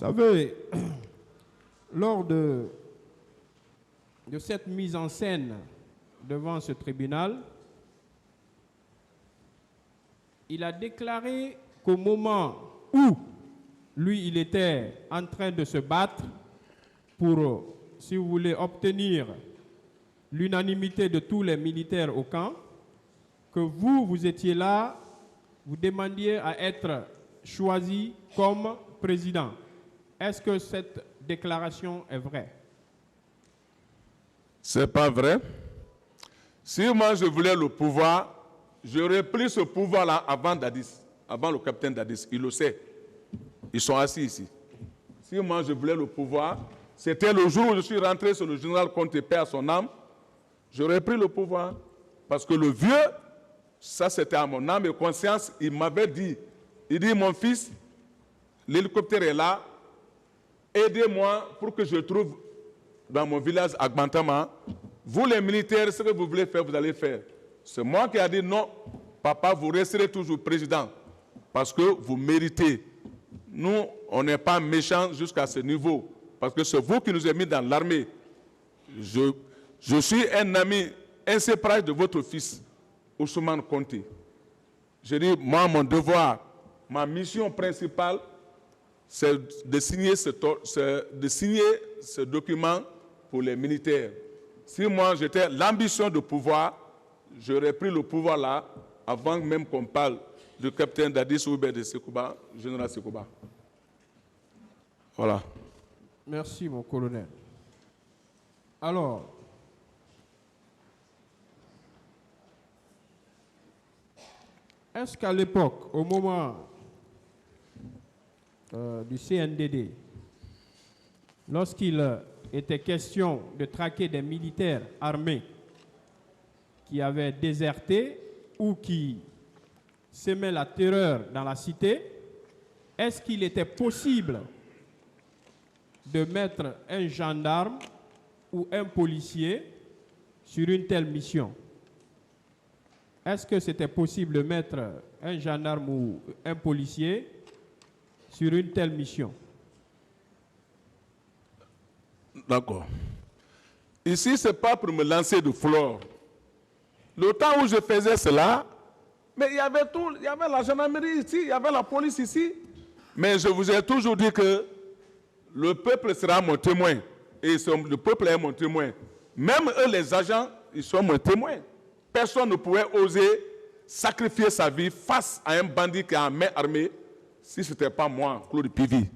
savez, lors de cette mise en scène devant ce tribunal, il a déclaré qu'au moment où lui, il était en train de se battre pour, si vous voulez, obtenir l'unanimité de tous les militaires au camp, que vous étiez là, vous demandiez à être choisi comme président. Est-ce que cette déclaration est vraie? C'est pas vrai. Si moi je voulais le pouvoir, j'aurais pris ce pouvoir-là avant Dadis, avant le capitaine Dadis. Il le sait. Ils sont assis ici. Si moi je voulais le pouvoir, c'était le jour où je suis rentré sur le général Conté, paix à son âme, j'aurais pris le pouvoir. Parce que le vieux, ça c'était à mon âme et conscience, il m'avait dit, il dit, mon fils, l'hélicoptère est là, aidez-moi pour que je trouve dans mon village à Gbantama, vous les militaires, ce que vous voulez faire, vous allez faire. C'est moi qui ai dit non, papa, vous resterez toujours président, parce que vous méritez. Nous, on n'est pas méchants jusqu'à ce niveau, parce que c'est vous qui nous avez mis dans l'armée. Je suis un ami inséparable de votre fils, Ousmane Conté. Je dis, moi, mon devoir, ma mission principale, c'est de signer ce document pour les militaires. Si moi, j'étais l'ambition de pouvoir, j'aurais pris le pouvoir là, avant même qu'on parle du capitaine Dadis ou de Sekouba, général Sekouba. Voilà. Merci, mon colonel. Alors, est-ce qu'à l'époque, au moment du CNDD, lorsqu'il était question de traquer des militaires armés qui avaient déserté ou qui sémaient la terreur dans la cité, est-ce qu'il était possible de mettre un gendarme ou un policier sur une telle mission? Est-ce que c'était possible de mettre un gendarme ou un policier sur une telle mission? D'accord. Ici, ce n'est pas pour me lancer de fleurs. Le temps où je faisais cela, mais il y avait tout, il y avait la gendarmerie ici, il y avait la police ici. Mais je vous ai toujours dit que le peuple sera mon témoin. Et le peuple est mon témoin. Même eux, les agents, ils sont mon témoin. Personne ne pouvait oser sacrifier sa vie face à un bandit qui a une main armée si ce n'était pas moi, Claude Pivi.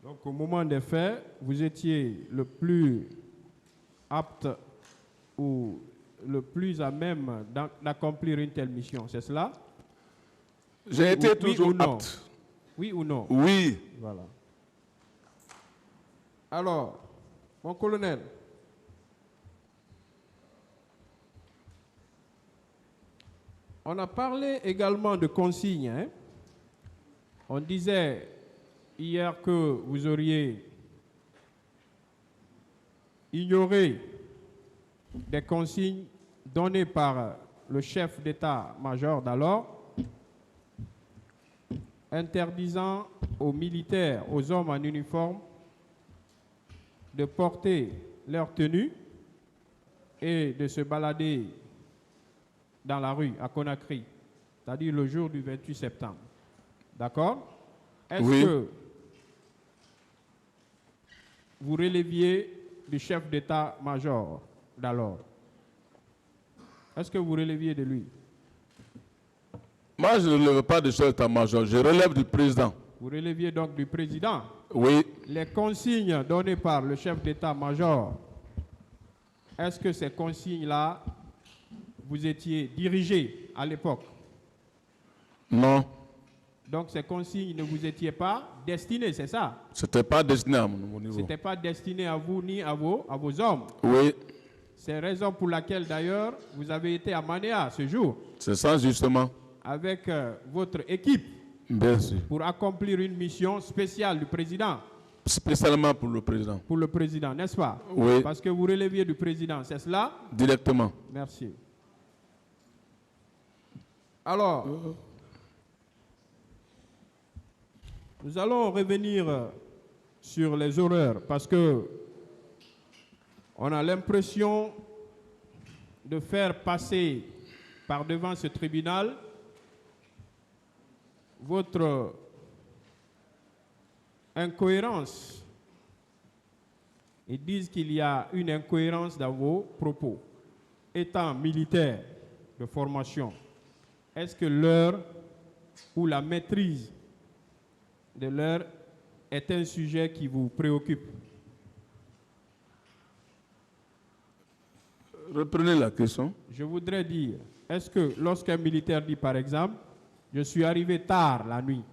Donc au moment des faits, vous étiez le plus apte ou le plus à même d'accomplir une telle mission, c'est cela? J'ai été toujours apte. Oui ou non? Oui. Voilà. Alors, mon colonel, on a parlé également de consignes. Hein? On disait hier que vous auriez ignoré des consignes données par le chef d'état-major d'alors, interdisant aux militaires, aux hommes en uniforme, de porter leur tenue et de se balader dans la rue à Conakry, c'est-à-dire le jour du 28 septembre. D'accord? Est-ce que vous releviez du chef d'état-major d'alors? Est-ce que vous releviez de lui? Moi, je ne relève pas du chef d'état-major, je relève du président. Vous releviez donc du président? Oui. Les consignes données par le chef d'état-major, est-ce que ces consignes-là, vous étiez dirigé à l'époque? Non. Donc ces consignes ne vous étiez pas destinées, c'est ça? Ce n'était pas destiné à mon niveau. Ce n'était pas destiné à vous ni à vos hommes? Oui. C'est la raison pour laquelle d'ailleurs vous avez été à Manéa ce jour. C'est ça justement. Avec votre équipe. Bien sûr. Pour accomplir une mission spéciale du président. Spécialement pour le président. Pour le président, n'est-ce pas? Oui. Parce que vous releviez du président, c'est cela? Directement. Merci. Alors, Nous allons revenir sur les horreurs parce que on a l'impression de faire passer par devant ce tribunal votre incohérence. Ils disent qu'il y a une incohérence dans vos propos. Étant militaire de formation, est-ce que l'heure ou la maîtrise de l'heure est un sujet qui vous préoccupe? Reprenez la question. Je voudrais dire, est-ce que lorsqu'un militaire dit par exemple, je suis arrivé tard la nuit,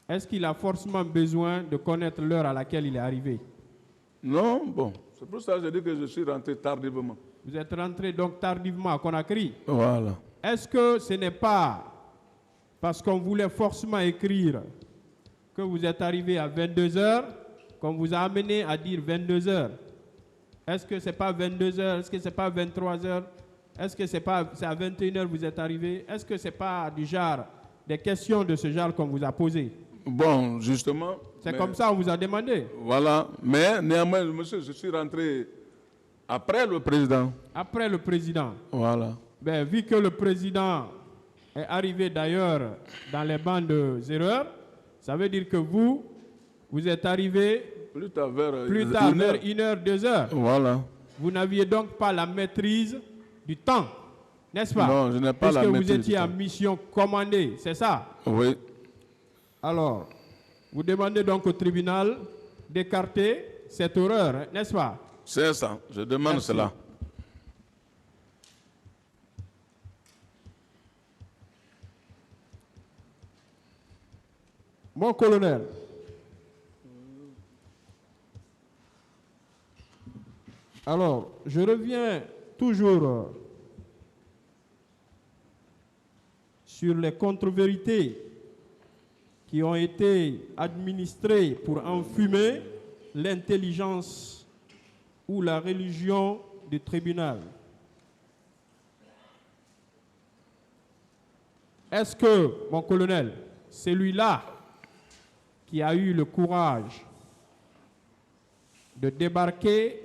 est-ce qu'il a forcément besoin de connaître l'heure à laquelle il est arrivé? Non, bon, c'est pour ça que je dis que je suis rentré tardivement. Vous êtes rentré donc tardivement à Conakry. Voilà. Est-ce que ce n'est pas parce qu'on voulait forcément écrire que vous êtes arrivé à 22 heures, qu'on vous a amené à dire 22 heures? Est-ce que ce n'est pas 22 heures? Est-ce que ce n'est pas 23 heures? Est-ce que c'est à 21 heures que vous êtes arrivé? Est-ce que ce n'est pas du genre, des questions de ce genre qu'on vous a posées? Bon, justement. C'est comme ça qu'on vous a demandé. Voilà. Mais néanmoins, monsieur, je suis rentré après le président. Après le président. Voilà. Ben, vu que le président est arrivé d'ailleurs dans les bandes de 0 heure, ça veut dire que vous êtes arrivé plus tard vers 1 heure, 2 heures. Voilà. Vous n'aviez donc pas la maîtrise du temps, n'est-ce pas? Non, je n'ai pas la maîtrise. Puisque vous étiez en mission commandée, c'est ça? Oui. Alors, vous demandez donc au tribunal d'écarter cette horreur, n'est-ce pas? C'est ça, je demande Merci. cela. Mon colonel, alors, je reviens toujours sur les contre-vérités qui ont été administrées pour enfumer l'intelligence ou la religion du tribunal. Est-ce que, mon colonel, celui-là qui a eu le courage de débarquer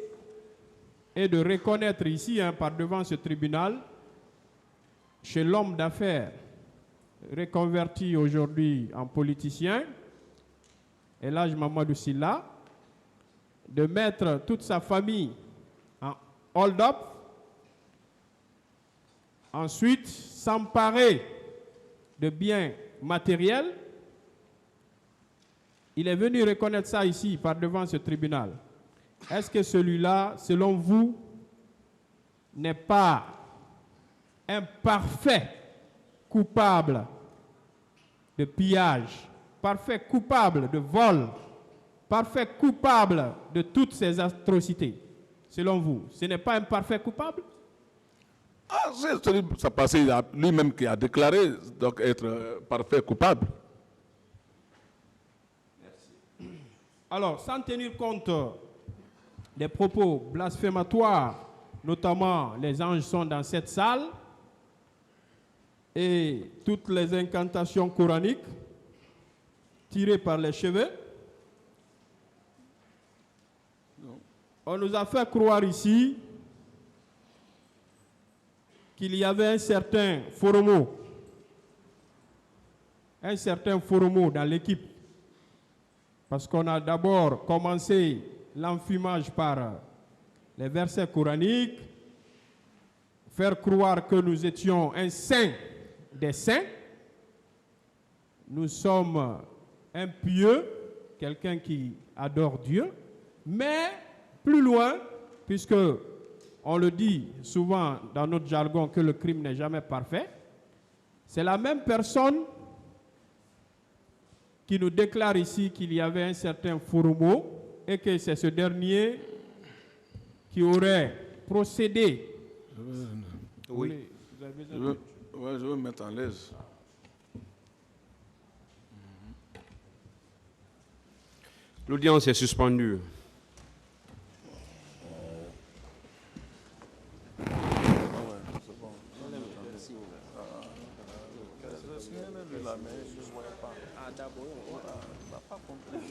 et de reconnaître ici, par devant ce tribunal, chez l'homme d'affaires reconverti aujourd'hui en politicien, Elhadji Mamadou Sylla, de mettre toute sa famille en hold-up, ensuite s'emparer de biens matériels. Il est venu reconnaître ça ici, par devant ce tribunal. Est-ce que celui-là, selon vous, n'est pas un parfait coupable de pillage, parfait coupable de vol, parfait coupable de toutes ces atrocités? Selon vous, ce n'est pas un parfait coupable? Ah, ça passait lui-même qui a déclaré donc être parfait coupable. Merci. Alors, sans tenir compte des propos blasphématoires, notamment les anges sont dans cette salle, et toutes les incantations coraniques tirées par les cheveux, on nous a fait croire ici qu'il y avait un certain Foromo dans l'équipe. Parce qu'on a d'abord commencé l'enfumage par les versets coraniques, faire croire que nous étions un saint des saints, nous sommes un pieux, quelqu'un qui adore Dieu, mais plus loin, puisque on le dit souvent dans notre jargon que le crime n'est jamais parfait, c'est la même personne qui nous déclare ici qu'il y avait un certain Foromo et que c'est ce dernier qui aurait procédé. Oui. Je veux me mettre en l'aise. L'audience est suspendue. là, mais je ne voyais pas. Ah, d'abord, on n'a pas compris.